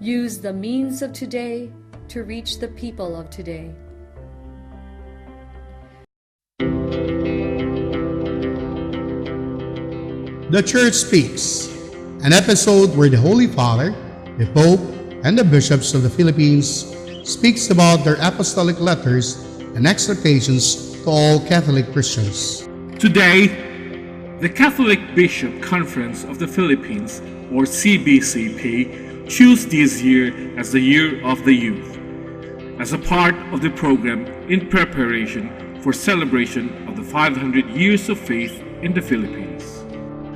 Use the means of today to reach the people of today. The Church Speaks, an episode where the Holy Father, the Pope, and the bishops of the Philippines speaks about their apostolic letters and exhortations to all Catholic Christians. Today, the Catholic Bishop Conference of the Philippines, or CBCP, chose this year as the Year of the Youth, as a part of the program in preparation for celebration of the 500 years of faith in the Philippines.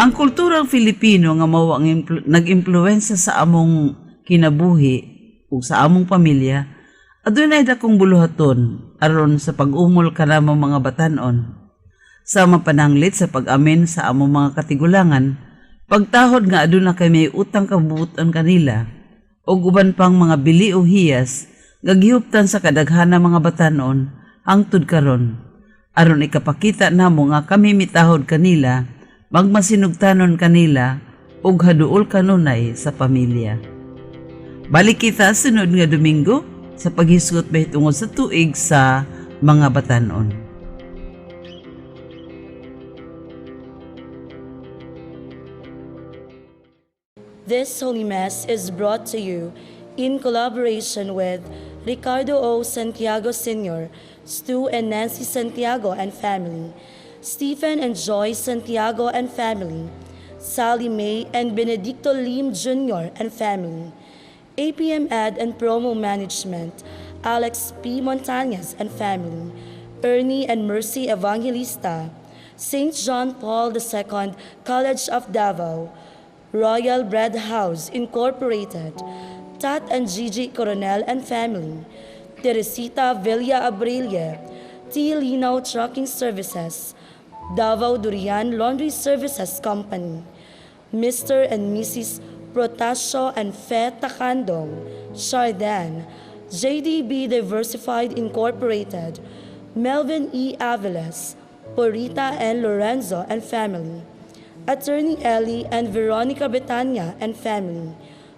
Ang kulturang Filipino nga mao ang nag-impluwensya sa among kinabuhi ug sa among pamilya, adunay dakong buluhaton aron sa pag-umol kanamong mga batan-on. Sama pananglit sa pag-amin sa among mga katigulangan, pagtahod nga aduna kay may utang kabubuton kanila, ug uban pang mga bili o hiyas nga gihuptan sa kadaghanang mga batan-on hangtod karon, aron ikapakita namo nga kami mitahod kanila, magmasinugtanon kanila ug haduol kanunay sa pamilya. Balik kita sunod nga Domingo sa paghisgot bahitungod sa tuig sa mga batan-on. This Holy Mass is brought to you in collaboration with Ricardo O. Santiago Sr., Stu and Nancy Santiago and family, Stephen and Joyce Santiago and family, Sally May and Benedicto Lim Jr. and family, APM Ad and Promo Management, Alex P. Montañez and family, Ernie and Mercy Evangelista, St. John Paul II College of Davao, Royal Bread House Incorporated, Tat and Gigi Coronel and family, Teresita Villa Abrille, T. Linaw Trucking Services, Davao Durian Laundry Services Company, Mr. and Mrs. Protasio and Fe Takandong, Chardin, JDB Diversified Incorporated, Melvin E. Aviles, Porita and Lorenzo and family, Attorney Ellie and Veronica Betania and family,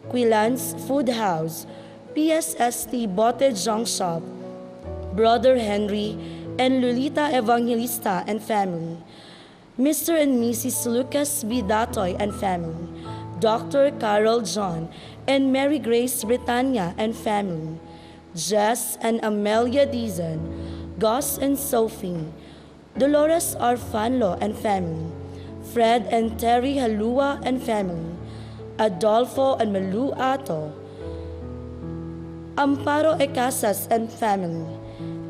Quilans Food House, PSST Bote Junk Shop, Brother Henry and Lolita Evangelista and family, Mr. and Mrs. Lucas B. Datoy and family, Dr. Carol John and Mary Grace Britannia and family, Jess and Amelia Dizon, Gus and Sophie, Dolores R. Fanlo and family, Fred and Terry Halua and family, Adolfo and Malu Ato, Amparo Ecasas and family,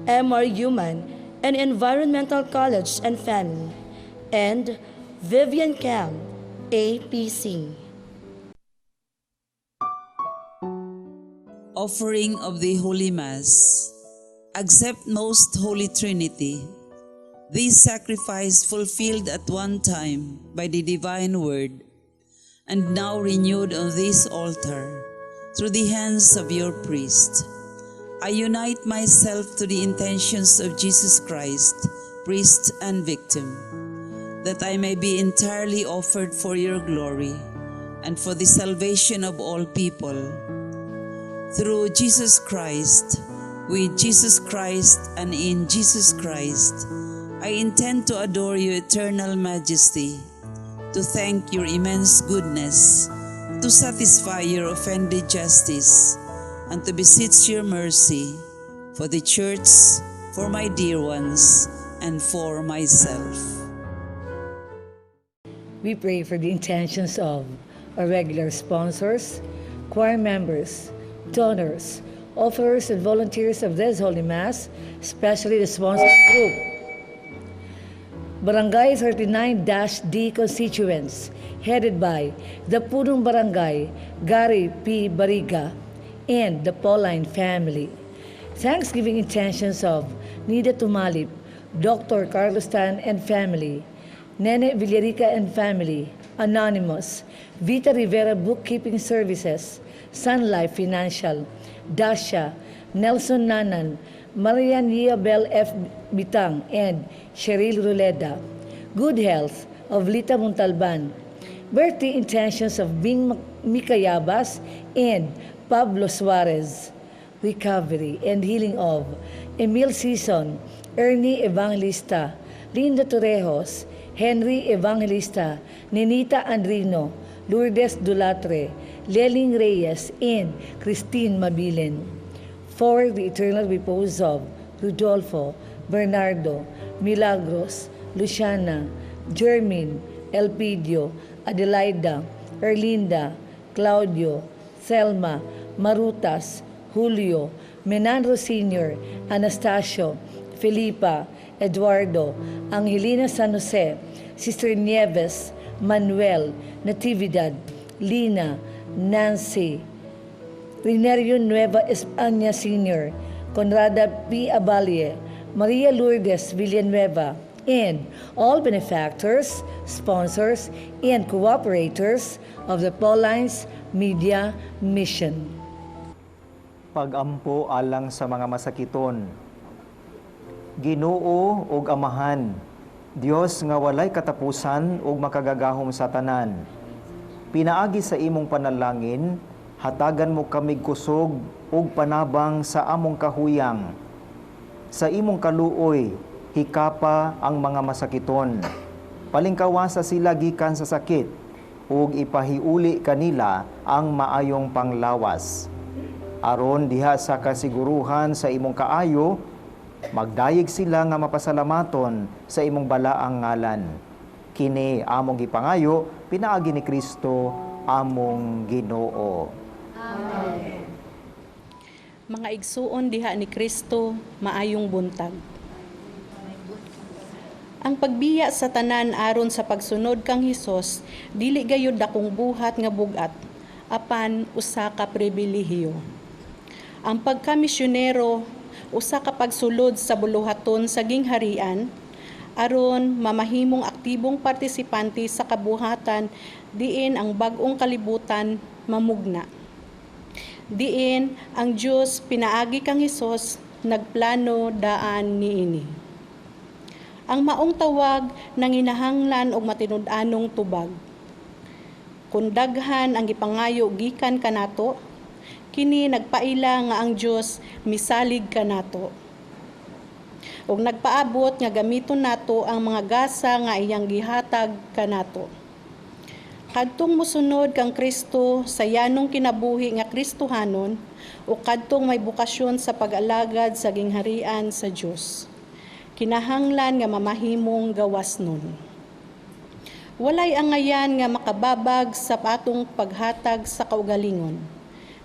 M.R. Human and Environmental College and family, and Vivian Cam, APC. Offering of the Holy Mass. Accept Most Holy Trinity. This sacrifice fulfilled at one time by the divine word, and now renewed on this altar through the hands of your priest. I unite myself to the intentions of Jesus Christ, priest and victim, that I may be entirely offered for your glory and for the salvation of all people. Through Jesus Christ, with Jesus Christ, and in Jesus Christ, I intend to adore your eternal majesty, to thank your immense goodness, to satisfy your offended justice, and to beseech your mercy for the Church, for my dear ones, and for myself. We pray for the intentions of our regular sponsors, choir members, donors, offerers, and volunteers of this Holy Mass, especially the sponsor group. Barangay 39-D constituents, headed by the Punong Barangay, Gary P. Bariga, and the Pauline family. Thanksgiving intentions of Nida Tumalip, Dr. Carlos Tan and family, Nene Villarica and family, Anonymous, Vita Rivera Bookkeeping Services, Sun Life Financial, Dasha, Nelson Nanan, Marian Bell F. Bitang, and Cheryl Ruleda. Good health of Lita Montalban. Birthday intentions of Bing Mikayabas and Pablo Suarez, recovery and healing of Emil Sison, Ernie Evangelista, Linda Torrejos, Henry Evangelista, Ninita Andrino, Lourdes Dulatre, Leling Reyes, and Christine Mabilin. For the eternal repose of Rodolfo, Bernardo, Milagros, Luciana, Jermin, Elpidio, Adelaida, Erlinda, Claudio, Selma, Marutas, Julio, Menandro Sr., Anastasio, Felipa, Eduardo, Angelina San Jose, Sister Nieves, Manuel, Natividad, Lina, Nancy, Rinerio Nueva España Sr., Conrada P. Abalie, Maria Lourdes Villanueva, and all benefactors, sponsors, and cooperators of the Paulines Media Mission. Pagampo alang sa mga masakiton. Ginoo ug Amahan, Dios nga walay katapusan ug makagagahom sa tanan. Pinaagi sa imong panalangin, hatagan mo kamig kusog ug panabang sa among kahuyang. Sa imong kaluoy, hikapa ang mga masakiton. Palingkawasa sila gikan sa sakit ug ipahiuli kanila ang maayong panglawas. Aron diha sa kasiguruhan sa imong kaayo, magdayeg sila nga mapasalamaton sa imong balaang ngalan. Kini among gipangayo, pinaagi ni Kristo among Ginoo. Amen. Mga igsuon diha ni Kristo, maayong buntag. Ang pagbiya sa tanan aron sa pagsunod kang Hesus, dili gayud dakong buhat nga bugat, apan usa ka pribilehiyo. Ang pagkamisyonero, usa ka pagsulod sa buluhaton sa gingharian, aron mamahimong aktibong partisipante sa kabuhatan diin ang bag-ong kalibutan mamugna. Diin ang Diyos pinaagi kang Hesus nagplano daan niini. Ang maong tawag nanginahanglan og matinud-anong tubag. Kung daghan ang gipangayo gikan kanato, kini nagpaila nga ang Diyos misalig kanato. Ug nagpaabot nga gamiton nato ang mga gasa nga iyang gihatag kanato. Kadtong mosunod kang Kristo sa yanong kinabuhi nga Kristohanon o kadtong may bukasyon sa pag-alagad sa gingharian sa Dios. Kinahanglan nga mamahimong gawas nun. Walay angayan nga makababag sa patong paghatag sa kaugalingon.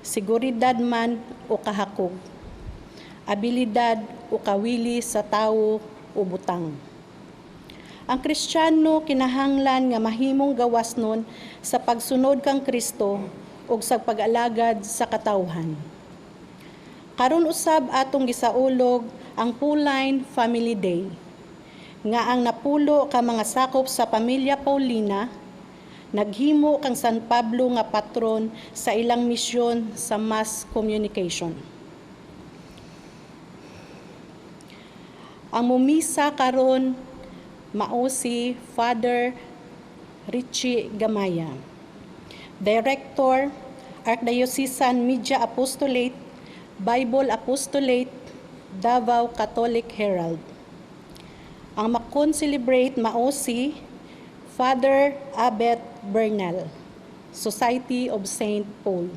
Seguridad man o kahakog. Abilidad o kawili sa tawo o butang. Ang Kristiyano kinahanglan nga mahimong gawas nun sa pagsunod kang Kristo o sa pag-alagad sa katawhan. Karon usab atong gisaulog ang Pauline Family Day, nga ang napulo ka mga sakop sa pamilya Paulina, naghimo kang San Pablo nga patron sa ilang misyon sa mass communication. Ang mumisa karon mao si Father Richie Gamaya, Director, Archdiocesan Media Apostolate, Bible Apostolate, Davao Catholic Herald. Ang makon-celebrate mao si Father Abet Bernal, Society of St. Paul.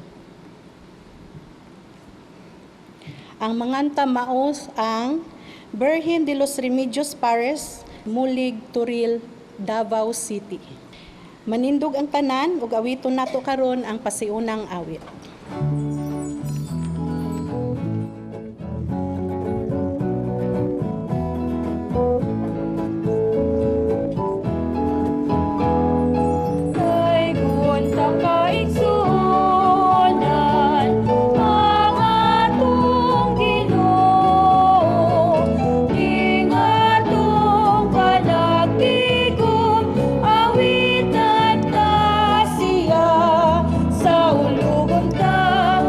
Ang manganta mao ang Virgen de los Remedios Pares, Mulig, Turil, Davao City. Manindog ang tanan ug awiton nato karon ang pasiunang awit. Sa ulugon ta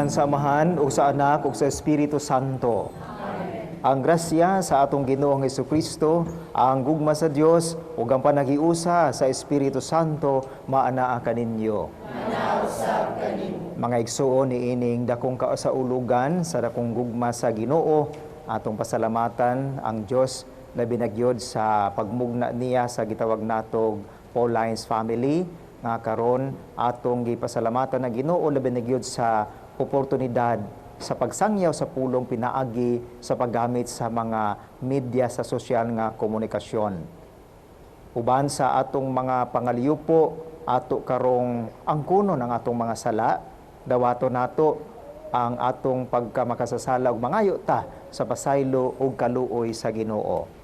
ngalan sa Amahan, ug sa Anak, ug sa Espiritu Santo. Ang grasya sa atong Ginoong Hesukristo, ang gugma sa Dios, ug ang panagiusa sa Espiritu Santo, maanaa kaninyo. Mga igsuon ni ining dakong kasaulugan sa dakong gugma sa Ginoo, atong pasalamatan ang Dios na binagyod sa pagmugna niya sa gitawag natog Paulines family, nga karon atong gipasalamatan ang Ginoo labi na gyud sa oportunidad sa pagsangyaw sa pulong pinaagi sa paggamit sa mga media sa sosyal nga komunikasyon. Uban sa atong mga pangaliyupo, ato karong angkunon ang atong mga sala, dawato nato ang atong pagkamakasasala ug mangayo ta sa pasaylo ug kaluoy sa Ginoo.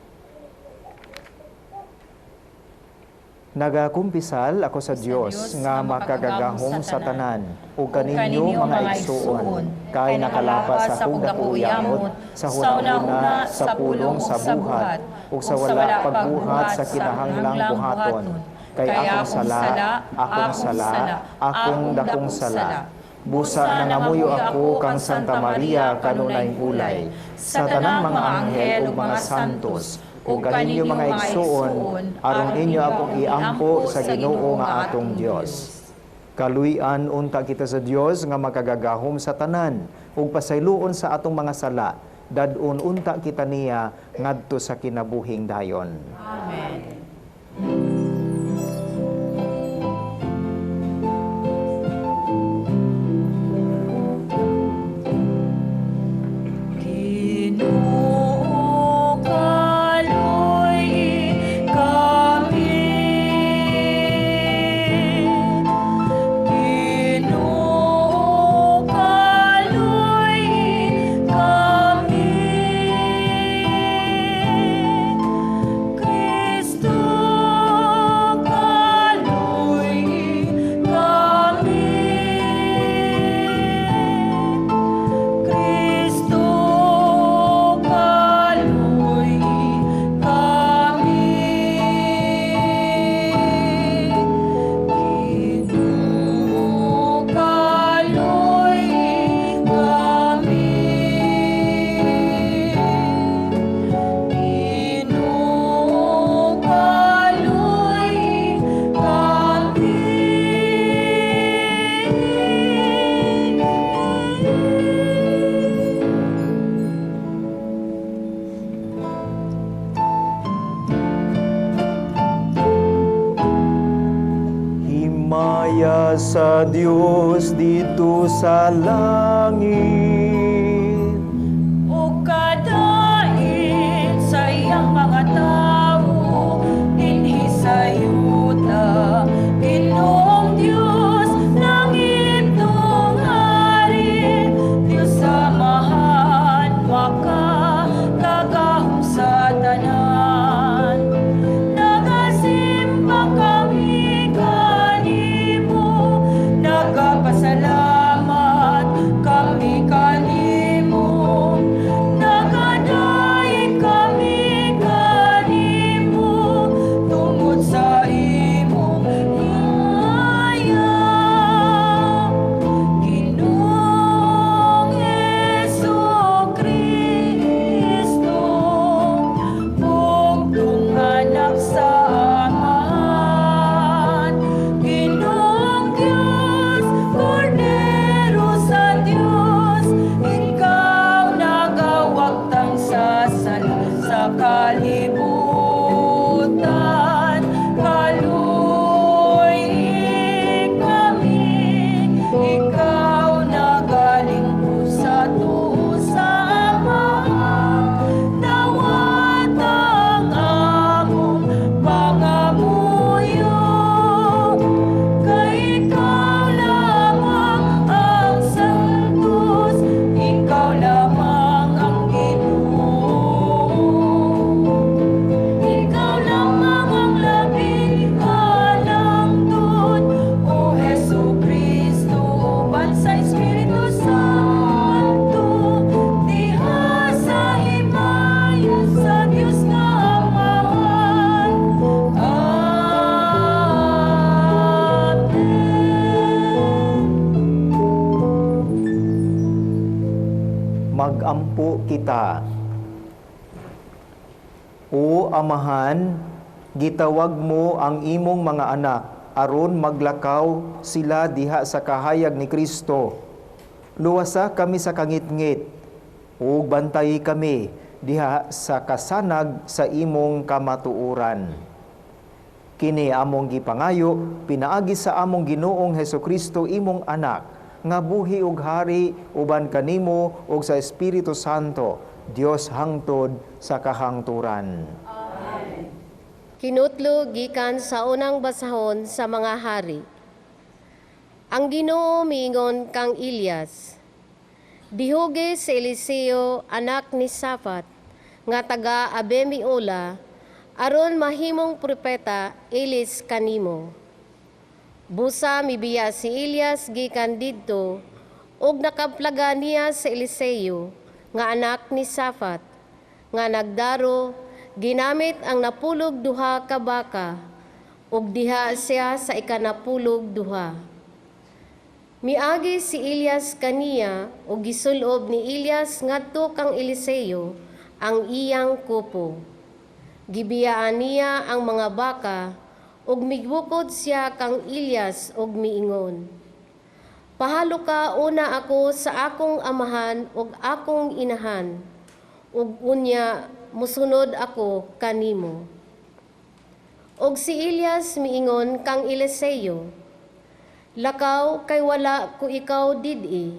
Nagakumpisal ako sa Dios nga makagagahom sa tanan ug kaninyo mga igsuon kay nakalapas sa akong dako yamot sa hunahuna sa pulong sa buhat ug sa wala pagbuhat sa kinahanglang buhaton kay akong sala akong dakong sala. Busa nangamuyo ako kang Santa Maria kanunay ulay sa tanang mga anghel ug mga santos o kaninyo mga igsuon, aron inyo akong iampo sa Ginoo nga atong Dios. Kaluy-an unta kita sa Dios nga makagagahom sa tanan, ug pasayloon sa atong mga sala, dadun unta kita niya ngadto sa kinabuhing dayon. Amen. Sa Dios dito sa langit, o kadain sa iyang mga tao, dinhi sa yuta, Ginoong Diyos ng itong hari, Diyos samahan, makagagahom sa tanan. Nagasimba kami kanimo, nagapasalamat kami kanimo, nagadaig kami kanimo, tungod sa imong hiyaya. Ginoong Hesukristo, bugtong anak sa Amahan, Ginoong Diyos, Kordero sa Diyos, ikaw nagawagtang sa sala sa kalibutan. Kaluoy kami, ikaw nagalingkod sa tuo sa Ama, dawat ang among pangamuyo. Kay ikaw lamang ang santos, ikaw lamang ang Ginoo. ikayo kita. O Amahan, gitawag mo ang imong mga anak aron maglakaw sila diha sa kahayag ni Kristo. Luwasa kami sa kangit-ngit ug bantayi kami diha sa kasanag sa imong kamatuoran. Kini among gipangayo pinaagi sa among Ginoong Hesukristo imong anak nga buhi ug hari uban kanimo ug sa Espiritu Santo, Dios hangtod sa kahangturan. Kinutlo gikan sa unang basahon sa mga hari. Ang Ginoo miingon kang Elias, dihuge si Eliseo anak ni Safat, nga taga Abemiola, aron mahimong propeta Elis kanimo. Busa mibiya si Elias gikan didto, ug nakaplaga niya si Eliseo, nga anak ni Safat, nga nagdaro, ginamit ang napulog duha ka baka, ug diha siya sa ikanapulog duha. Miagi si Elias kaniya, ug gisulob ni Elias ngadto kang Eliseo ang iyang kupo. Gibiyaan niya ang mga baka, ug migbukod siya kang Elias ug miingon, pahalo ka una ako sa akong amahan ug akong inahan, ug unya musunod ako kanimo. Og si Elias miingon kang Eliseo, lakaw kay wala ko ikaw did-i.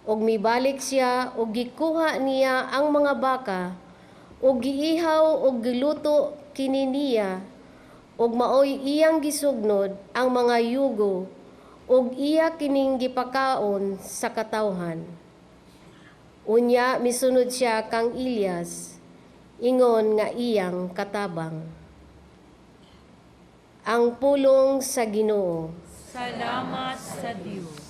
Og mibalik siya og gikuha niya ang mga baka, og giihaw og giluto kini niya, og maoy iyang gisugnod ang mga yugo, og iya kining gipakaon sa katawhan. Unya misunod siya kang Elias, ingon nga iyang katabang. Ang pulong sa Ginoo. Salamat sa Diyos.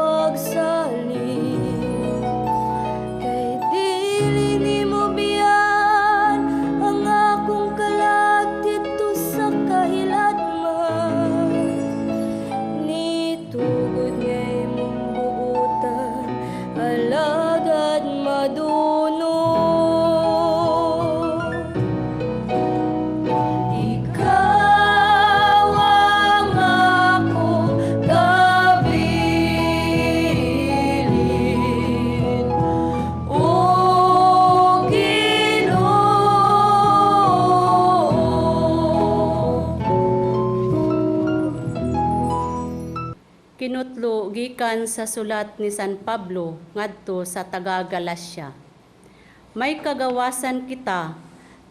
pagsalin. Kay dili nimo biyan ang akong kalag dito sa kahilatman. Nitugod nga imong buutan, alagad madunong. Ikaw ang akong kabilin, O Ginoo. Kinutlo gikan sa sulat ni San Pablo ngadto sa taga-Galasya. May kagawasan kita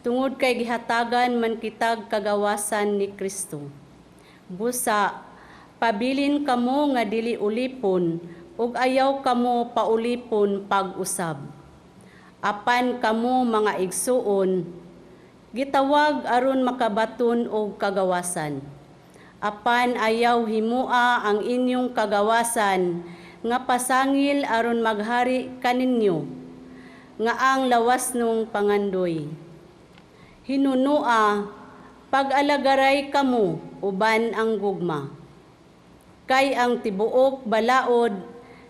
tungod kay gihatagan man kitag kagawasan ni Kristo. Busa pabilin kamo nga dili ulipon ug ayaw kamo paulipon pag-usab. Apan kamo mga igsuon gitawag aron makabaton og kagawasan. Apan ayaw himua ang inyong kagawasan nga pasangil aron maghari kaninyo nga ang lawas nung pangandoy. Hinunua pag-alagaray kamo uban ang gugma. Kay ang tibuok balaod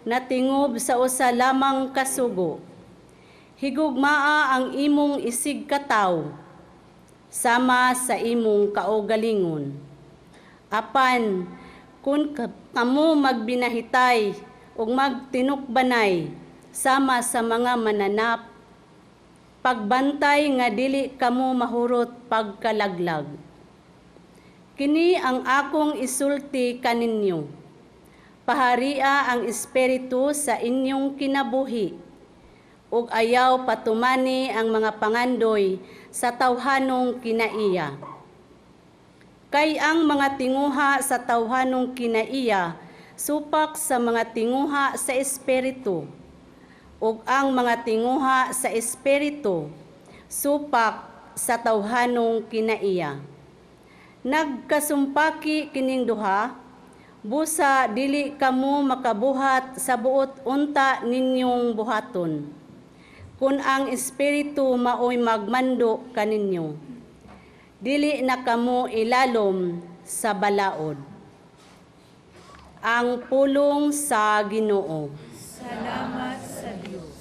natingob sa usa lamang kasugo. Higugmaa ang imong isig kataw sama sa imong kaugalingon. Apan, kung kamo magbinahitay o magtinukbanay sama sa mga mananap, pagbantay nga dili kamo mahurot pagkalaglag. Kini ang akong isulti kaninyo. Paharia ang espiritu sa inyong kinabuhi, ug ayaw patumani ang mga pangandoy sa tawhanong kinaiya. Kay ang mga tinguha sa tawhanong kinaiya supak sa mga tinguha sa espiritu, ug ang mga tinguha sa espiritu supak sa tawhanong kinaiya. Nagkasumpaki kining duha, busa dili kamo makabuhat sa buot unta ninyong buhaton, kun ang espiritu maoy magmando kaninyo. Dili na kamo ilalom sa balaod. Ang pulong sa Ginoo. Salamat sa Diyos.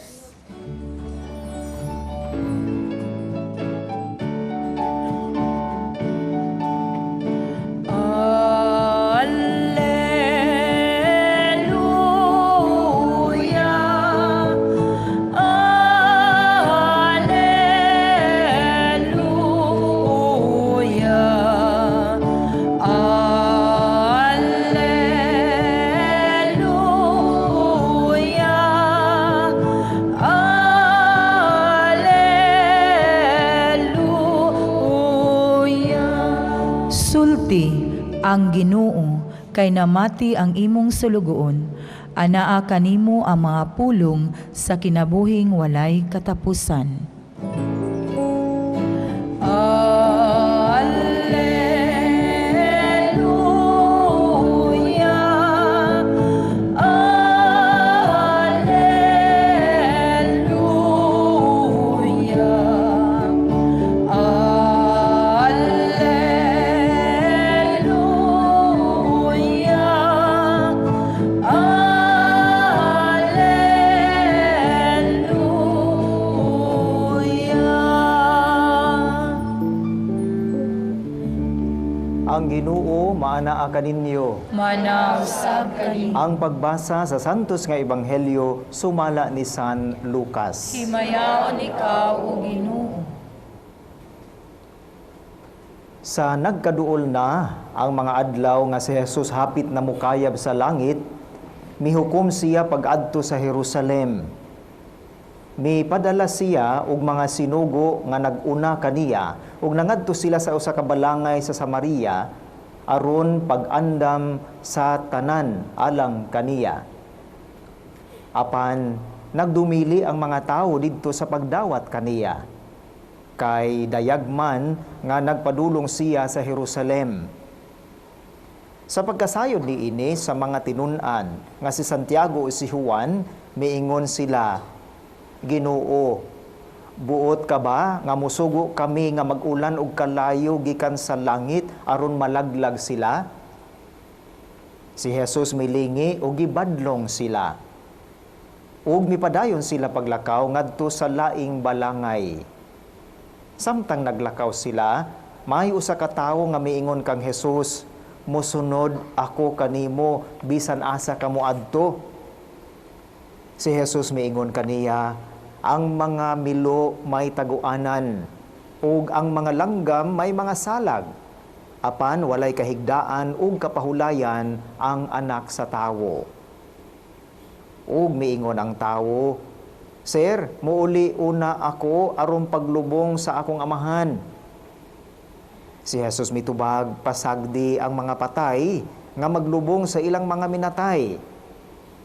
Ang Ginoo kay namati ang imong sulugoon, anaa kanimo ang mga pulong sa kinabuhing walay katapusan. Ang Ginoo maanaa kaninyo. Manausab kaninyo. Ang pagbasa sa santos nga ebanghelyo sumala ni San Lucas. Himayaon ikaw, O Ginoo. Sa nagkaduol na ang mga adlaw nga si Jesus hapit na mukayab sa langit, mihukom siya pag-adto sa Jerusalem. Mipadala siya og mga sinugo nga nag-una kaniya ug nangadto sila sa usa ka balangay sa Samaria aron pag-andam sa tanan alang kaniya. Apan nagdumili ang mga tawo didto sa pagdawat kaniya. Kay dayagman nga nagpadulong siya sa Jerusalem. Sa pagkasayod ni ini sa mga tinun-an nga si Santiago o si Juan, miingon sila, Ginoo, buot ka ba nga musugo kami nga mag-ulan og kalayo gikan sa langit aron malaglag sila? Si Jesus milingi o gibadlong sila. Ug mipadayon sila paglakaw ngadto sa laing balangay. Samtang naglakaw sila, may usa ka tawo nga miingon kang Jesus, "Mosunod ako kanimo bisan asa ka moadto." Si Jesus miingon kaniya, "Ang mga milo may taguanan, ug ang mga langgam may mga salag. Apan walay kahigdaan ug kapahulayan ang anak sa tawo." Ug miingon ang tawo, "Sir, muuli una ako aron paglubong sa akong amahan." Si Jesus mitubag, "Pasagdi ang mga patay nga maglubong sa ilang mga minatay.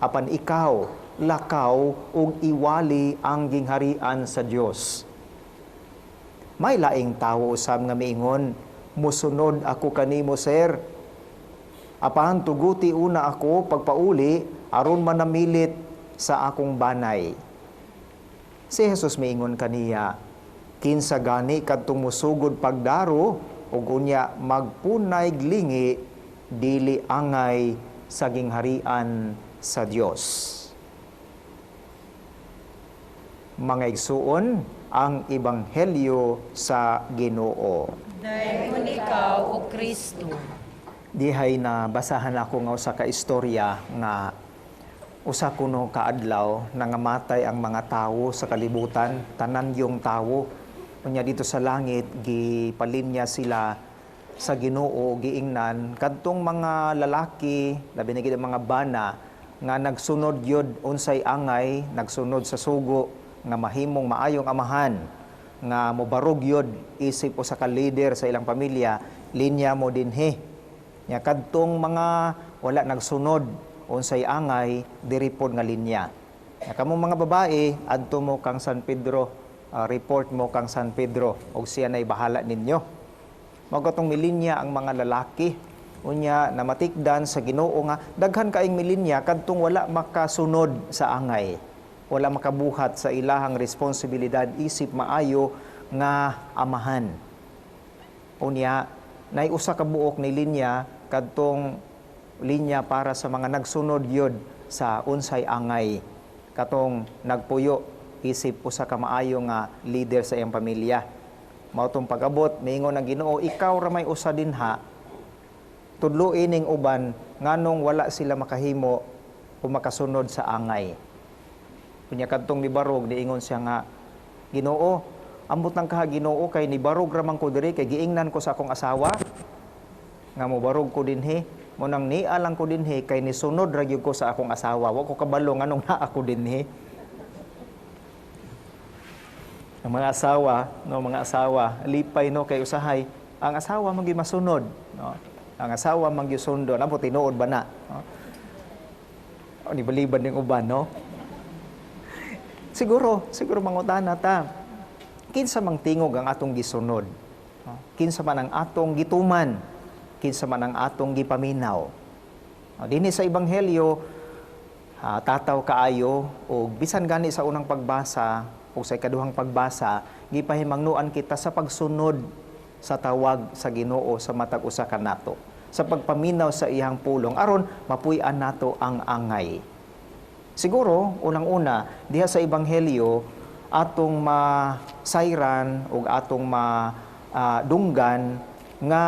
Apan ikaw, lakaw ug iwali ang gingharian sa Dios." May laing tawo usab nga miingon, "Musunod ako kanimo, sir. Apan tuguti una ako pagpauli aron manamilit sa akong banay." Si Jesus miingon kaniya, "Kinsa gani kadtong musugod pagdaro ug unya magpunay glingi dili angay sa gingharian sa Dios." Mga igsuon, ang ebanghelyo sa Ginoo. Dayon ikaw, O Kristo. Dihay na basahan ako nga usa ka istorya nga usa kuno kaadlaw nangamatay ang mga tawo sa kalibutan, tanan yung tawo. Unya dito sa langit gipalinya sila sa Ginoo, giingnan kadtong mga lalaki, labi na gid ang mga bana nga nagsunod yod unsay angay, nagsunod sa sugo nga mahimong maayong amahan, nga mobarog yod isip usa ka leader sa ilang pamilya, linya mo dinhi. Nya kadtong mga wala nagsunod unsay angay, diri pod nga linya. Nya kamong mga babae, adto mo kang San Pedro, report mo kang San Pedro og siya nay bahala ninyo. Mao katong milinya ang mga lalaki. Unya namatikdan sa Ginoo nga daghan kaayong milinya kadtong wala makasunod sa angay. Wala makabuhat sa ilahang responsibilidad isip maayo nga amahan. Unya nay usa ka buok ni linya kadtong linya para sa mga nagsunod yod sa unsay angay, katong nagpuyo isip usa ka maayo nga leader sa iyang pamilya. Mao tong pag-abot miingon ang Ginoo, ikaw ra may usa dinha, tudluin ning uban nganong wala sila makahimo o makasunod sa angay. Kunya kadtong nibarog niingon siya nga, Ginoo, ambot nang kaha Ginoo kay nibarog ra man ko diri kay giingnan ko sa akong asawa nga mobarog ko dinhi, mo nang nialang ko dinhi kay nisunod ra gyud ko sa akong asawa, wa ko kabalo nganong naa ako dinhi. Ang mga asawa, lipay no kay usahay, ang asawa man gyud masunod, no? Ang asawa man gyud sundo, namo tinuod ba na, no? O ni baliban ning uban, no? Siguro mangutana ta, kinsa mang tingog ang atong gisunod? Kinsa man ang atong gituman? Kinsa man ang atong gipaminaw? Dinhi sa ebanghelyo, tataw kaayo o bisan gani sa unang pagbasa o sa ikaduhang pagbasa, gipahimangnuan kita sa pagsunod sa tawag sa Ginoo sa matag usa kanato, sa pagpaminaw sa iyang pulong aron mapuy-an nato ang angay. Siguro, unang-una, diha sa Ebanghelyo, atong masayran o atong madunggan nga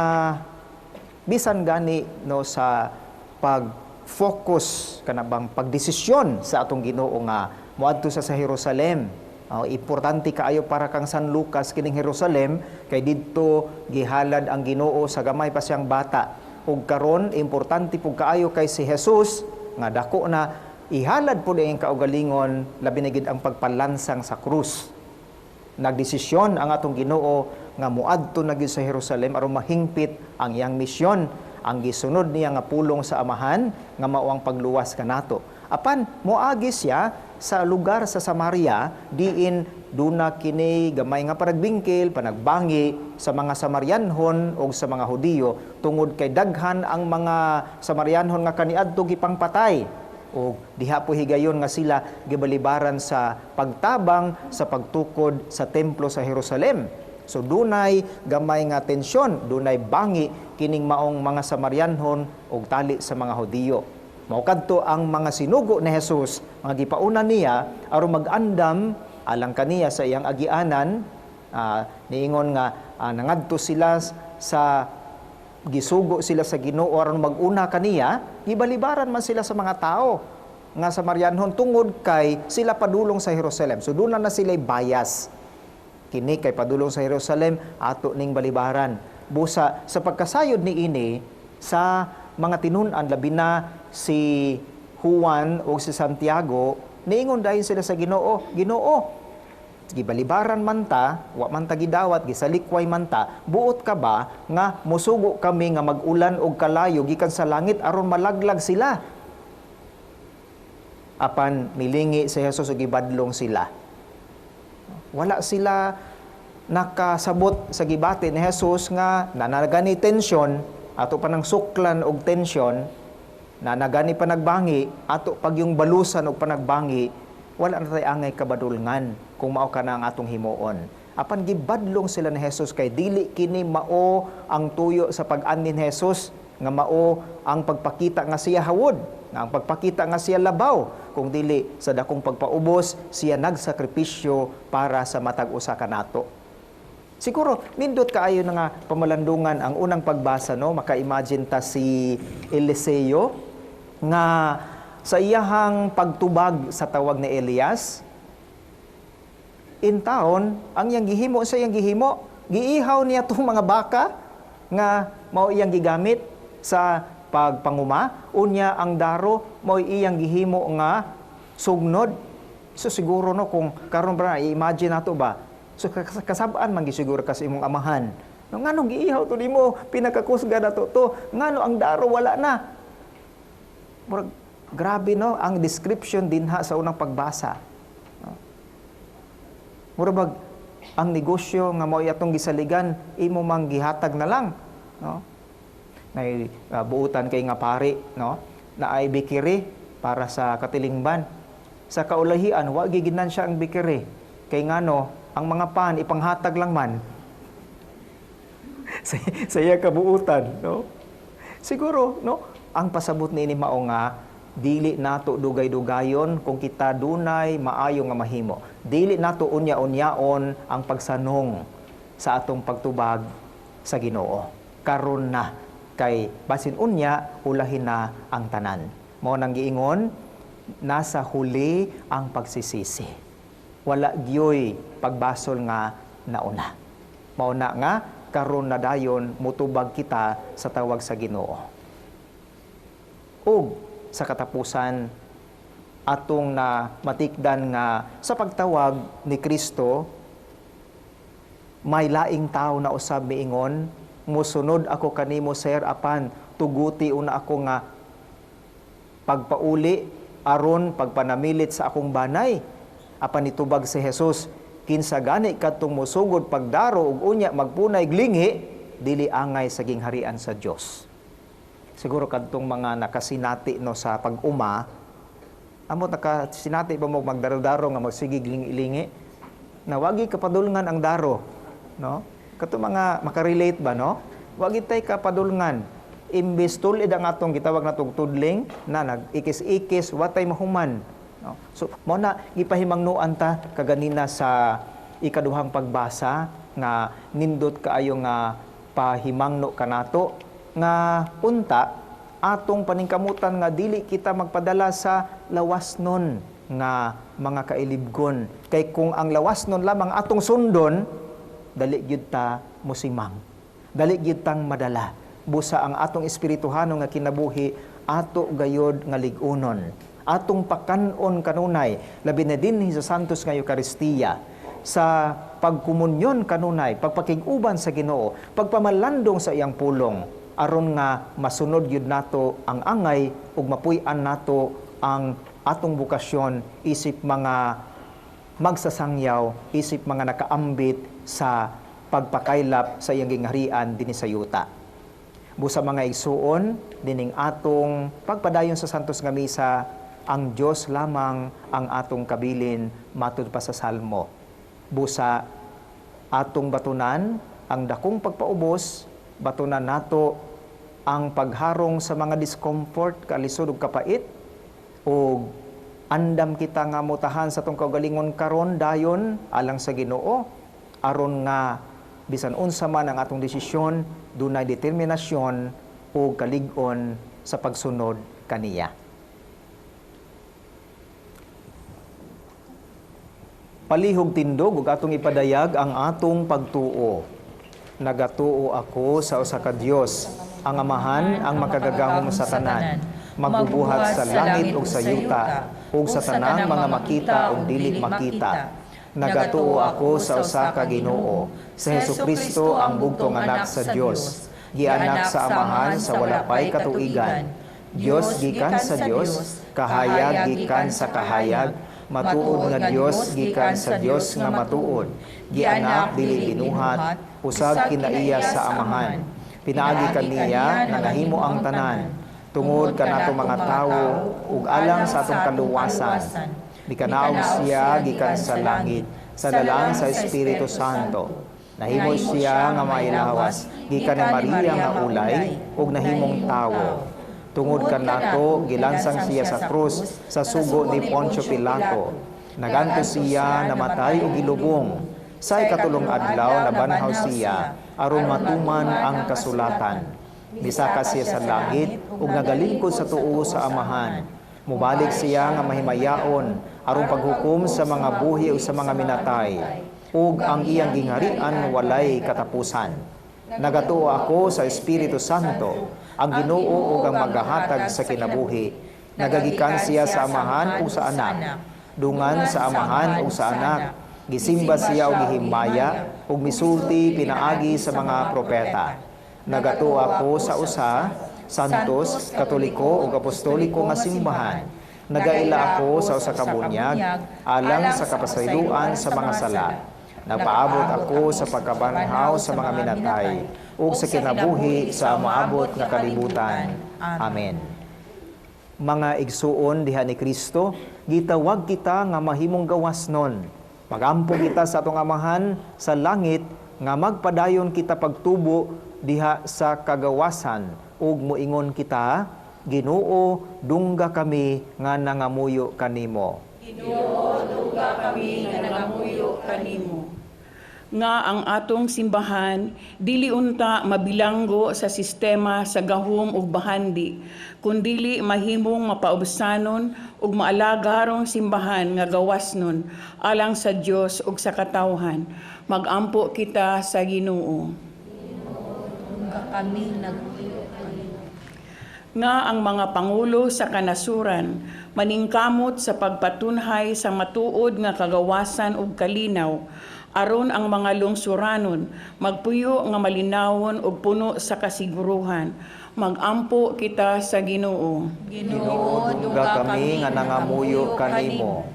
bisan gani no sa pag-focus kanabang pagdesisyon sa atong Ginoo nga moadto sa Jerusalem. Importante kaayo para kang San Lucas kining Jerusalem kay didto gihalad ang Ginoo sa gamay pa siyang bata. Ug karon importante pug kaayo kay si Jesus nga dako na ihalad po ang kaugalingon, labi na gid ang pagpalansang sa krus. Nagdesisyon ang atong Ginoo nga muadto na gid sa Jerusalem aron mahingpit ang iyang misyon, ang gisunod niya nga pulong sa amahan nga mao ang pagluwas kanato. Apan moagi siya sa lugar sa Samaria diin duna kini gamay nga panagbingkil, panagbangi sa mga Samarianhon o sa mga Hudiyo tungod kay daghan ang mga Samarianhon nga kaniadto gipangpatay o diha po higayon nga sila gibalibaran sa pagtabang sa pagtukod sa templo sa Jerusalem. So dunay gamay nga tensyon, dunay bangi kining maong mga Samarianhon o tali sa mga Hudiyo. Mao kadto ang mga sinugo ni Jesus nga gipauna niya aron mag-andam alang kaniya sa iyang agianan. Niingon nga nangadto sila sa gisugo sila sa Ginoo aron mag-una kaniya, gibalibaran man sila sa mga tao nga Samarianhon tungod kay sila padulong sa Jerusalem. So doon na sila bias. Kini kay padulong sa Jerusalem ato ning balibaran. Busa sa pagkasayod ni ini sa mga tinun-an labi na si Juan o si Santiago, niingon dahil sila sa Ginoo, Ginoo, gibalibaran man ta, wa man ta gidawat, gisalikway man ta, buot ka ba nga musugo kami nga mag-ulan og kalayo gikan sa langit aron malaglag sila? Apan milingi si Jesus og gibadlong sila. Wala sila nakasabot sa gibati ni Jesus nga nanagani tensyon, ato pa ng suklan og tensyon, nanagani panagbangi, ato pag yung balusan og panagbangi, wala na tayo angay kabadulngan kung mao ka na ang atong himuon. Apan gibadlong sila ni Jesus kay dili kini mao ang tuyo sa pag-anin ni Jesus, nga mao ang pagpakita nga siya hawod, nga ang pagpakita nga siya labaw, kung dili sa dakong pagpaubos siya nagsakripisyo para sa matag usa kanato. Siguro nindot kaayo na nga pamalandungan ang unang pagbasa, no? Maka-imagine ta si Eliseo nga sa iyahang pagtubag sa tawag ni Elias, in taon, ang iyang gihimo sa iyang gihimo, giihaw niya itong mga baka nga mao iyang gigamit sa pagpanguma, unya ang daro mao iyang gihimo nga sugnod. So siguro no kung karon ba i-imagine nato ba, so kasabaan man gisiguro kasi imong amahan, no nganong giihaw to nimo, pinakakusga nato to, ngano ang daro wala na. Murag grabe no ang description dinha sa unang pagbasa. No? Murag ang negosyo nga mao atong gisaligan imo mang gihatag na lang, no? Nay buutan kay nga pari, no? Na ay bikiri para sa katilingban. Sa kaulahian wa giginan siya ang bikiri. Kay ngano ang mga pan ipanghatag lang man. Saya kabuutan, no? Siguro, no? Ang pasabot ni mao nga dili nato dugay-dugayon kung kita dunay maayo nga mahimo. Dili nato unya-unyaon ang pagsanong sa atong pagtubag sa Ginoo. Karon na kay basin unya ulahin na ang tanan. Mao nang giingon, nasa huli ang pagsisisi. Wala gyoy pagbasol nga nauna. Mao na nga karon na dayon mutubag kita sa tawag sa Ginoo. Ug sa katapusan atong na matikdan nga sa pagtawag ni Kristo may laing tao na usab miingon, musunod ako kanimo sir apan tuguti una ako nga pagpauli aron pagpanamilit sa akong banay. Apan nitubag si Jesus, kinsa gani kadtong musugod pagdaro ug unya magpunay glingi dili angay sa gingharian sa Dios. Siguro kadtong mga nakasinati no sa pag-uma, amot nakasinati ba mo magdaro-daro nga magsigig lingi-lingi na wagi kapadulngan ang daro, no? Kadtong mga makarelate ba, no? Wagi tay kapadulngan. Imbes tulid ang atong gitawag natong tudling na nag-ikis-ikis watay mahuman, no? So mo na gipahimangnuan ta kaganina sa ikaduhang pagbasa nga nindot kaayo nga pahimangno kanato nga unta atong paningkamutan nga dili kita magpadala sa lawasnon nga mga kailibgon. Kay kung ang lawasnon lamang atong sundon, dali gyud ta musimang. Dali gyud tang madala. Busa ang atong espirituhano nga kinabuhi ato gayod nga lig-unon. Atong pakanon kanunay labi na dinhi sa santos nga Eucharistiya, sa pagkomunyon kanunay, pagpakig-uban sa Ginoo, pagpamalandong sa iyang pulong aron nga masunod gyud nato ang angay ug mapuy-an nato ang atong bukasyon isip mga magsasangyaw, isip mga nakaambit sa pagpakaylap sa iyang gingharian dinhi sa yuta. Busa mga igsuon, dining atong pagpadayon sa Santos nga Misa, ang Dios lamang ang atong kabilin matud pa sa Salmo. Busa atong batunan ang dakong pagpaubos, batunan nato ang pagharong sa mga discomfort, kalisod ug kapait, o andam kita nga mutahan sa tong kaugalingon karon dayon alang sa Ginoo, aron nga bisan unsa man ang atong desisyon, dunay determinasyon o kalig-on sa pagsunod kaniya. Palihog tindog ug atong ipadayag ang atong pagtuo. Nagatuo ako sa usa ka Dios, ang Amahan, ang makagagahom sa tanan, magbubuhat sa langit ug sa yuta, ug sa tanang mga makita ug dili makita. Nagatuo ako sa usa ka Ginoo, sa Hesukristo ang bugtong anak sa Dios, gianak sa Amahan sa wala pay katuigan. Dios gikan sa Dios, kahayag gikan sa kahayag, matuod nga Dios gikan sa Dios nga matuod, gianak dili binuhat, usab kinaiya sa Amahan. Pinaagi kaniya nangahimo ang tanan, tungod kanato mga tawo ug alang sa atong kaluwasan. Mikanaog siya gikan sa langit, sa dalang sa Espiritu Santo. Nahimo siya nga mailawas gikan ni Maria nga ulay ug nahimong tawo. Tungod kanato gilansang siya sa krus sa sugo ni Poncio Pilato. Naganto siya namatay ug gilubong. Sa ikatulong adlaw nabanhaw siya aron matuman ang kasulatan. Misaka siya sa langit ug nagalingkod sa tuo sa Amahan. Mubalik siya nga mahimayaon aron paghukom sa mga buhi ug sa mga minatay, ug ang iyang gingharian walay katapusan. Nagatuo ako sa Espiritu Santo, ang Ginoo ug ang magahatag sa kinabuhi. Nagagikan siya sa Amahan ug sa Anak, dungan sa Amahan ug sa Anak. Gisimba siya og gihimaya ug misulti pinaagi sa mga propeta. Nagatuo ako sa usa, santos, katoliko ug apostoliko nga simbahan. Nagaila ako sa usa ka bunyag alang sa kapasayloan sa mga sala. Nagpaabot ako sa pagkabanhaw sa mga minatay ug sa kinabuhi sa maabot nga kalibutan. Amen. Mga igsuon diha ni Kristo, gitawag kita nga mahimong gawasnon. Magampo kita sa atong Amahan sa langit nga magpadayon kita pagtubo diha sa kagawasan ug moingon kita, Ginoo, dungga kami nga nangamuyo kanimo. Ginoo, dungga kami nga nangamuyo kanimo. Nga ang atong simbahan dili unta mabilanggo sa sistema sa gahom ug bahandi, kundili mahimong mapaubsanon ug maalagarong simbahan nga gawasnon alang sa Dios ug sa katawhan. Magampo kita sa Ginoo. Kami nga ang mga pangulo sa kanasuran maningkamot sa pagpatunhay sa matuod nga kagawasan ug kalinaw, aron ang mga lungsuranon magpuyo nga malinawon ug puno sa kasiguruhan. Magampo kita sa Ginoo. Ginoo, dungga kami nga nangamuyo kanimo.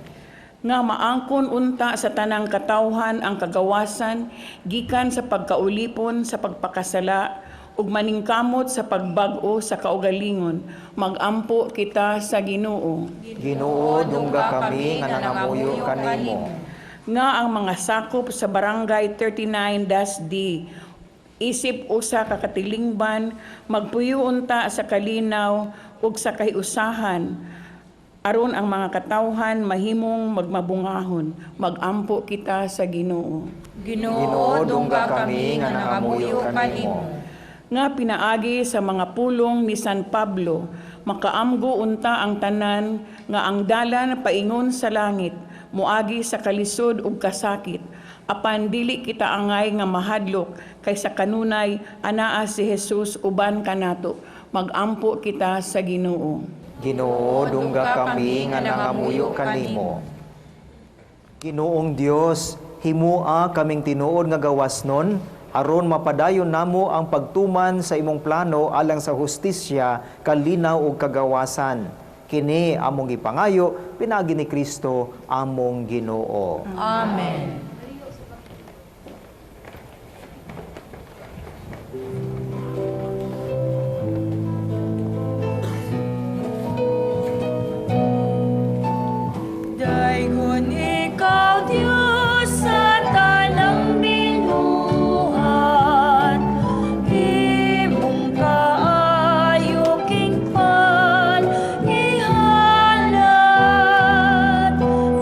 Nga maangkon unta sa tanang katawhan ang kagawasan gikan sa pagkaulipon sa pagpakasala ug maningkamot sa pagbag-o sa kaugalingon. Magampo kita sa Ginoo. Ginoo, dungga kami nga nangamuyo kanimo. Nga ang mga sakop sa Barangay 39-D isip usa ka katilingban magpuyo unta sa kalinaw ug sa kahiusahan aron ang mga katawhan mahimong magmabungahon. Magampo kita sa Ginoo. Ginoo, dungga kami nga nangamuyo kanimo. Nga pinaagi sa mga pulong ni San Pablo, makaamgo unta ang tanan nga ang dalan paingon sa langit, muagi sa kalisod ug kasakit, apan dili kita angay nga mahadlok kay sa kanunay anaa si Jesus uban kanato. Magampo kita sa Ginoo. Ginoo, dungga kami nga nangamuyo kanimo. Ginoong Dios, himua kaming tinuod nga gawasnon aron mapadayon namo ang pagtuman sa imong plano alang sa hustisya, kalinaw ug kagawasan. Kini among gipangayo pinaagi ni Kristo among Ginoo. Amen. Daigon ikaw, Diyos, sa tanang binuhat, imong kaayo kingpan ihalat,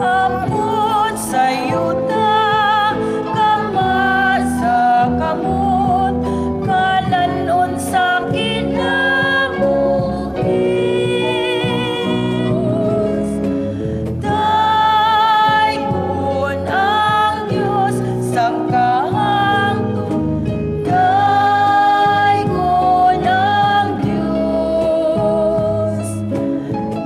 ampun sa yuta, kama sa kamot, kalanon sa kinabuhis. Daigon ang Diyos sa kahangtod, daigon ang Diyos.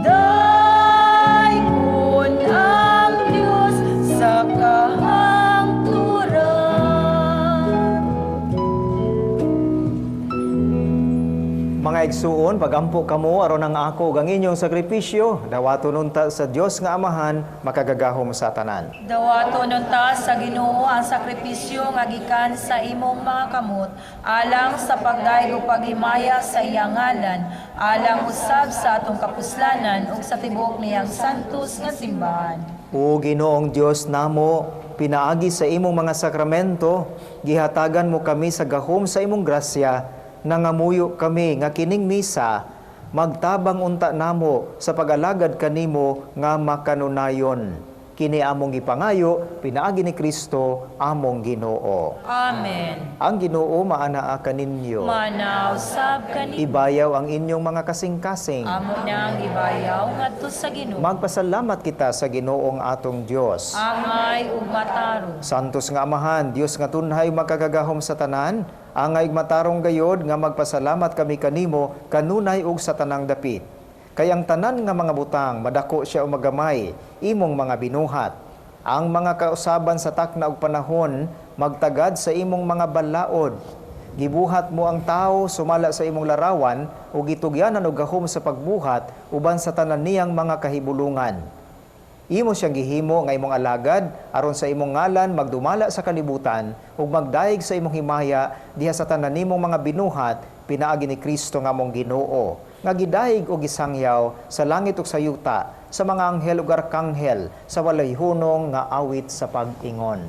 Daigon ang Diyos sa kahangturan. Mga igsuon, pagampo kamo aron ang ako ang inyong sakripisyo, dawaton unta sa Dios nga Amahan, makagagahom sa tanan. Dawaton unta sa Ginoo ang sakripisyo nga gikan sa imong mga kamot, alang sa pagdayeg ug paghimaya sa iyang ngalan, alang usab sa atong kapuslanan ug sa tibuok niyang santos nga simbahan. O Ginoong Dios namo, pinaagi sa imong mga sakramento, gihatagan mo kami sa gahom sa imong grasya, nangamuyo kami nga kining misa, magtabang unta namo sa pag-alagad kanimo nga makanunayon. Kini among gipangayo, pinaagi ni Kristo among Ginoo. Amen. Ang Ginoo maanaa kaninyo. Manaw sab kanimo. Ibayaw ang inyong mga kasing-kasing. Amo nang ibayaw ngadto sa Ginoo. Magpasalamat kita sa Ginoong atong Dios. Angay ug matarong. Santos nga Amahan, Dios nga tunhay makagagahom sa tanan, angay matarong gayod nga magpasalamat kami kanimo kanunay ug sa tanang dapit. Kay ang tanan nga mga butang madako siya o magamay, imong mga binuhat. Ang mga kausaban sa takna ug panahon magtagad sa imong mga balaod. Gibuhat mo ang tao sumala sa imong larawan ug gitugyanan og gahom sa pagbuhat uban sa tanan niyang mga kahibulungan. Imo siyang gihimo nga imong alagad aron sa imong ngalan magdumala sa kalibutan ug magdaig sa imong himaya diha sa tanan nimong mga binuhat pinaagi ni Kristo nga among Ginoo nga gidaig og gisangyaw sa langit ug sa yuta sa mga anghel ug arkanghel sa walay hunong nga awit sa pag-ingon.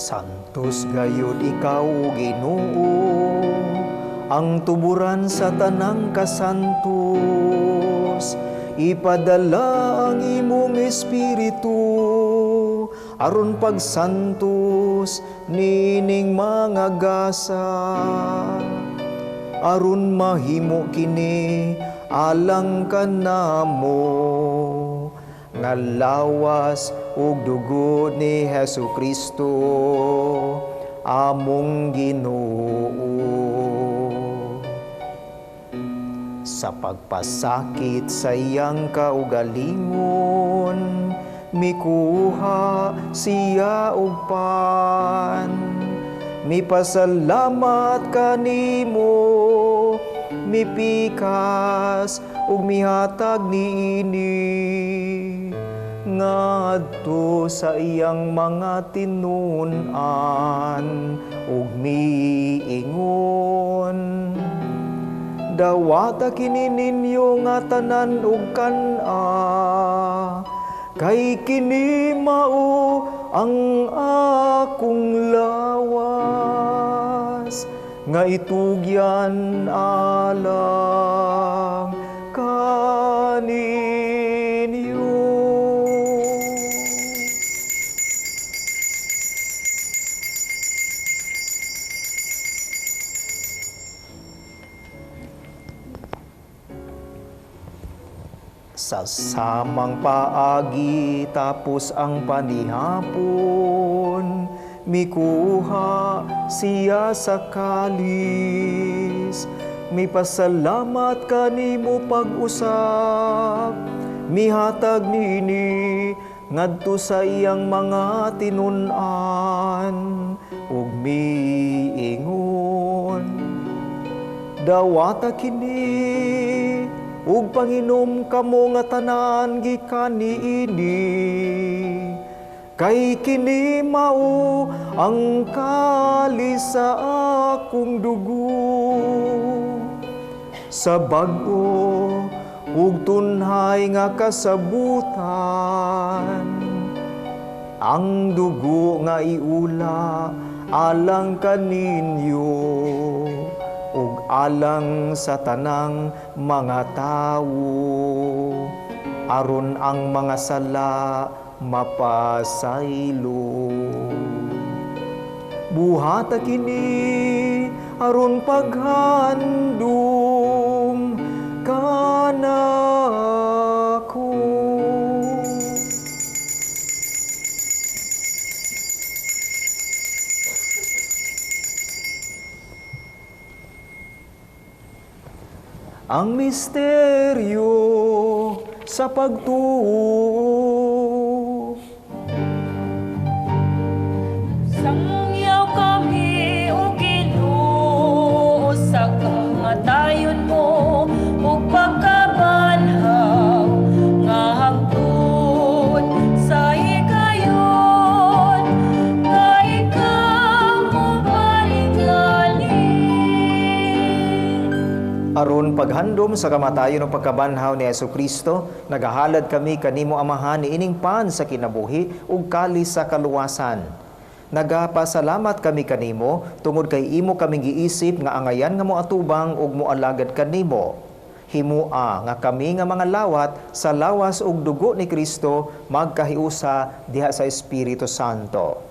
Santos gayud ikaw, Ginoo, ang tuburan sa tanang kasantos. Ipadala ang imong espiritu aron pagsantos nining mga gasa. Aron mahimo kini alang kanamo nga lawas ug dugo ni Hesukristo among Ginoo. Sa pagpasakit sa iyang kaugalingon, mikuha siya og pan. Mipasalamat kanimo, mipikas ug mihatag niini ngadto sa iyang mga tinunan ug miingon. Dawata kini ninyo nga tanan ug kan-a, kay kini mao ang akong lawas nga itugyan alang kaninyo. Sa samang paagi tapos ang panihapon, mikuha siya sa kalis. Mipasalamat kanimo pag-usap, mihatag niini ngadto sa iyang mga tinunan ug miingon. Dawata kini ug panginom kamo nga tanan gikan niini, kay kini mao ang kalis sa akong dugo, sa bag-o ug tunhay nga kasabutan. Ang dugo nga iula alang kaninyo ug alang sa tanang mga tawo, aron ang mga sala mapasaylo. Buhata kini aron paghandom kanako. Ang misteryo sa pagtuo. Sangyaw kami o Ginoo sa kamatayon mo ug pagkabanhaw nga hangtod sa higayon nga ikaw mo balingali. Aron paghandom sa kamatayon o pagkabanhaw ni Jesucristo, nagahalad kami kanimo Amahan ining pan sa kinabuhi ug kalis sa kaluwasan. Nagapasalamat kami kanimo tungod kay imo kaming giisip nga angayan nga moatubang ug moalagad kanimo. Himua nga kami nga mga lawat sa lawas ug dugo ni Kristo magkahiusa diha sa Espiritu Santo.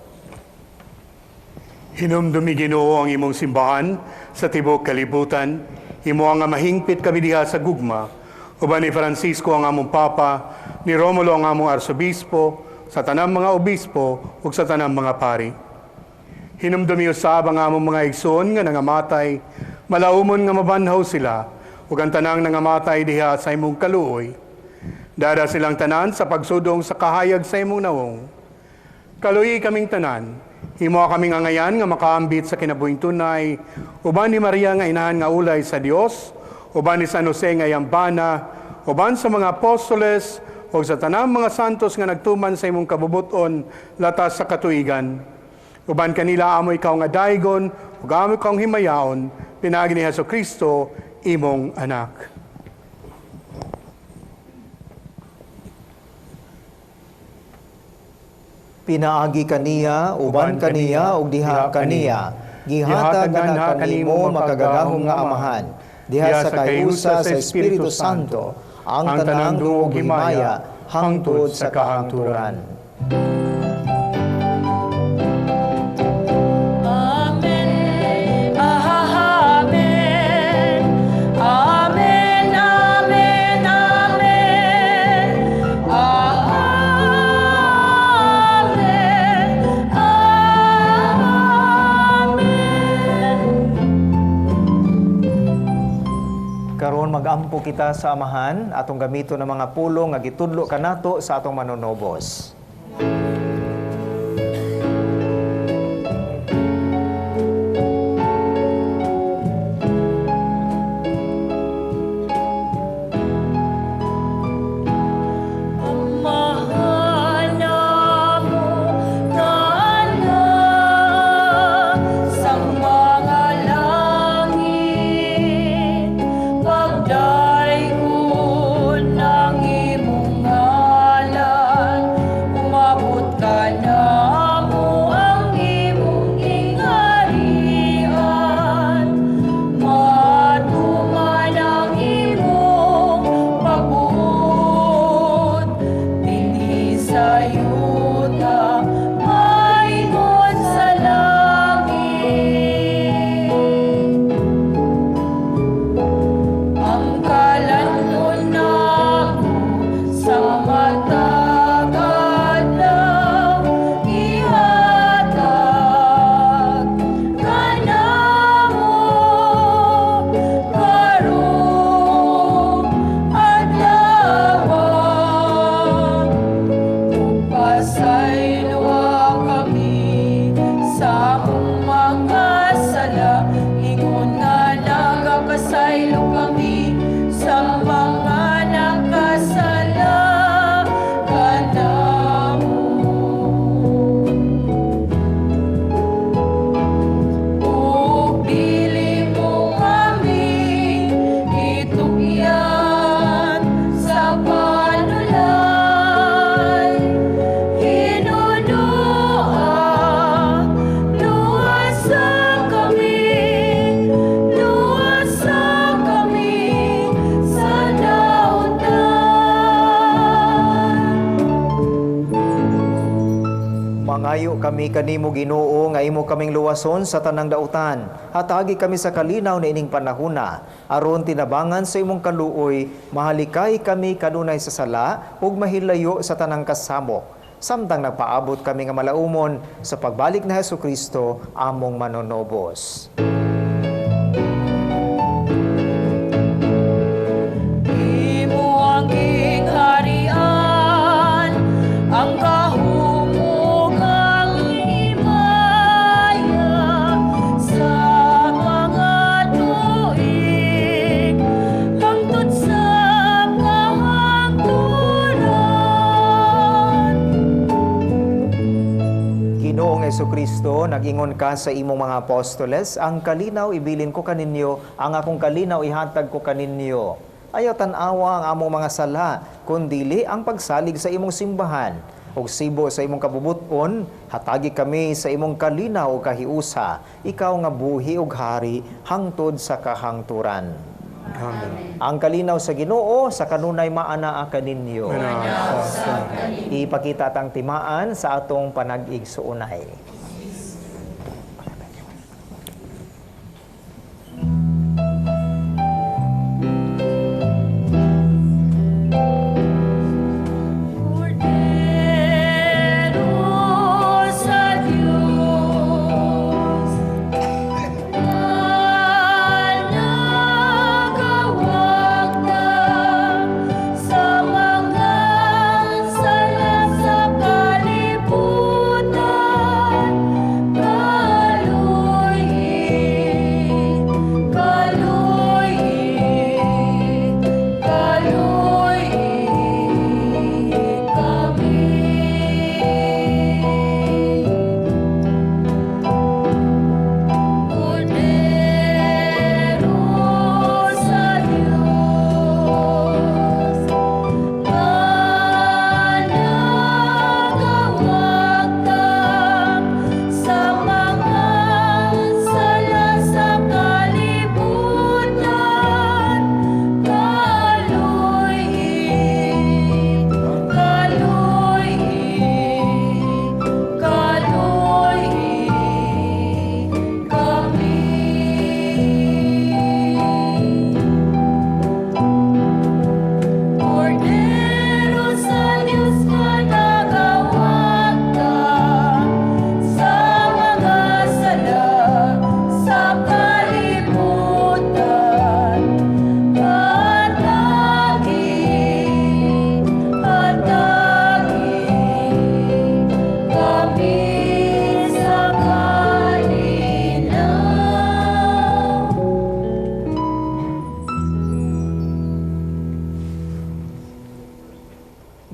Hinumdumi Ginoo ang imong simbahan sa tibuok kalibutan. Imo nga mahingpit kami diha sa gugma, uban ni Francisco ang among Papa, ni Romulo ang among Arsobispo, sa tanang mga obispo, ug sa tanang mga pari. Hinumdumi usab ang among mga igsoon nga nangamatay, malaumon nga mabanhaw sila, ug ang tanang nangamatay diha sa imong kaluoy. Dada silang tanan sa pagsudong sa kahayag sa imong nawong. Kaluoy kaming tanan, himo kaming angayan nga makaambit sa kinabuhing tunay, uban ni Maria nga inahan nga ulay sa Dios, uban ni San Jose nga yambana, uban sa mga apostoles, o sa tanang mga santos nga nagtuman sa imong kabubuton latas sa katuigan. Uban kanila amo ikaw nga daygon, ug amo ikaw himayaon, pinaagi ni Jesucristo, imong anak. Pinaagi kaniya, uban kaniya, ug diha kaniya. Gihatag na kanimo makagagahom nga Amahan. Diha sa kayusa sa Espiritu Santo, ang tanang dungog himaya, hangtod sa kahangturan. Magampo kita sa amahan, atong gamito ng mga pulong nga gitudlo kanato sa atong manunobos. Mangayo kami kanimo Ginoo nga imo kaming luwason sa tanang dautan. Hatagi kami sa kalinaw na ining panahuna. Aron tinabangan sa imong kaluoy, mahalikay kami kanunay sa sala ug mahilayo sa tanang kasamok. Samtang nagpaabot kami nga malaumon sa pagbalik na Hesukristo among manonobos. Imo ang gingharian, ang Jesucristo, nag-ingon ka sa imong mga apostoles, ang kalinaw ibilin ko kaninyo, ang akong kalinaw ihatag ko kaninyo. Ayaw tan-awa ang among mga sala, kundili ang pagsalig sa imong simbahan. Og sibo sa imong kabubuton, hatagi kami sa imong kalinaw o kahiusa, ikaw nga buhi ug hari, hangtod sa kahangturan. Amen. Ang kalinaw sa Ginoo sa kanunay maanaa kaninyo. Ipakita tang timaan sa atong panag-igsuunay. sa kalibutan.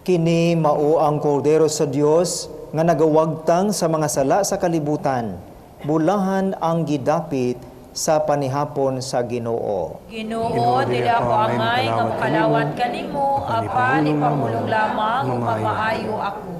Kini mao ang kordero sa Dios nga nagawagtang sa mga sala sa kalibutan. Bulahan ang gidapit sa panihapon sa Ginoo. Ginoo, dili ako angay nga makalawat kanimo, apan ipamulong lamang ug mamaayo ako.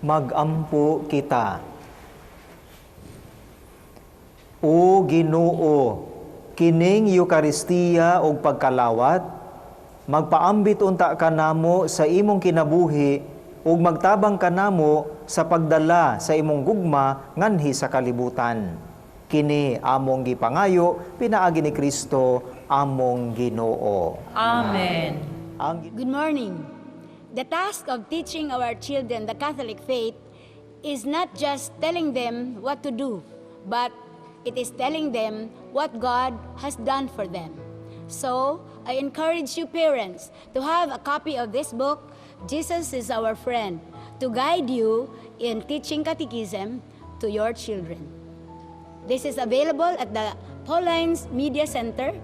Magampo kita. O Ginoo, kining Eucharistiya o pagkalawat, magpaambit unta kanamo sa imong kinabuhi ug magtabang kanamo sa pagdala sa imong gugma nganhi sa kalibutan. Kini among gipangayo pinaagi ni Kristo among Ginoo. Amen. Good morning. The task of teaching our children the Catholic faith is not just telling them what to do, but it is telling them what God has done for them. So, I encourage you parents to have a copy of this book, Jesus is Our Friend, to guide you in teaching catechism to your children. This is available at the Paulines Media Center,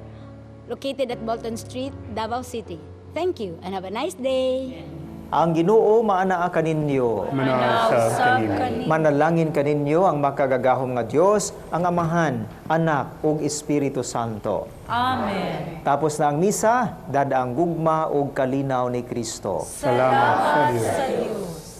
located at Bolton Street, Davao City. Thank you and have a nice day. Ang Ginoo maanaa kaninyo. Manalangin kaninyo ang makagagahom nga Dios, ang Amahan, Anak ug Espiritu Santo. Amen. Tapos na ang misa, dadaang gugma ug kalinaw ni Kristo. Salamat sa Dios.